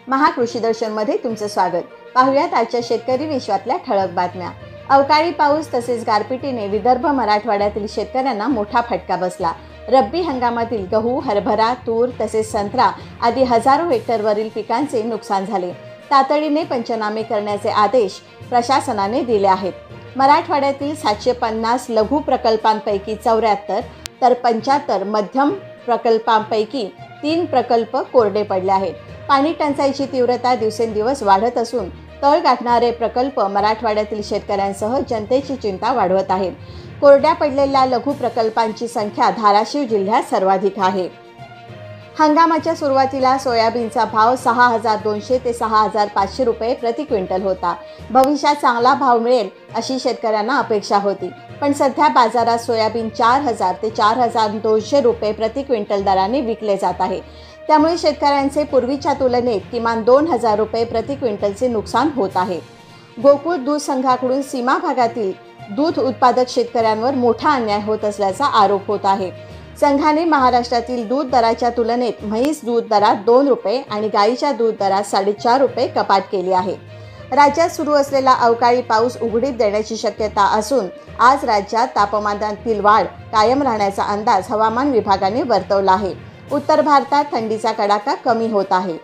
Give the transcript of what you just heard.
महाकृषी दर्शनमध्ये तुमचं स्वागत। पाहूयात आजच्या शेतकरी विश्वातल्या ठळक बातम्या। अवकाळी पाऊस तसेच गारपिटीने विदर्भ मराठवाड्यातील शेतकऱ्यांना मोठा फटका बसला। रब्बी हंगामातील गहू, हरभरा, तूर तसेच संत्रा आदी हजारो हेक्टरवरील पिकांचे नुकसान झाले। तातडीने पंचनामे करण्याचे आदेश प्रशासनाने दिले आहेत। मराठवाड्यातील 750 लघु प्रकल्पांपैकी 74 तर 75 मध्यम प्रकल्पांपैकी 3 प्रकल्प कोरडे पडले आहेत। पाणी टंचाईची तीव्रता दिवसेंदिवस वाढत असून तळ गाठणारे प्रकल्प मराठवाड्यातील शेतकऱ्यांसह जनतेची चिंता वाढवत आहेत। कोरड्या पडलेल्या लघु प्रकल्पांची संख्या धाराशिव जिल्ह्यात सर्वाधिक आहे। हंगामाच्या सुरुवातीला सोयाबीनचा भाव 6200 ते 6500 रुपये प्रति क्विंटल होता। भविष्यात चांगला भाव मिळेल अशी शेतकऱ्यांना अपेक्षा होती, पण सध्या बाजारात सोयाबीन 4000 ते 4200 रुपये प्रति क्विंटल दराने विकले जात आहे। त्यामुळे शेतकऱ्यांचे पूर्वीच्या तुलनेत किमान 2000 रुपये प्रति क्विंटलचे नुकसान होत आहे। गोकुळ दूध संघाकडून सीमा भागातील दूध उत्पादक शेतकऱ्यांवर मोठा अन्याय होत असल्याचा आरोप होत आहे। संघाने महाराष्ट्रातील दूध दराच्या तुलनेत म्हैस दूध दरात 2 रुपये आणि गाईच्या दूध दरात 4.5 रुपये कपात केली आहे। राज्यात सुरू असलेला अवकाळी पाऊस उघडीप देण्याची शक्यता असून आज राज्यात तापमानातील वाढ कायम राहण्याचा अंदाज हवामान विभागाने वर्तवला आहे। उत्तर भारतात थंडीचा कडाका कमी होत आहे।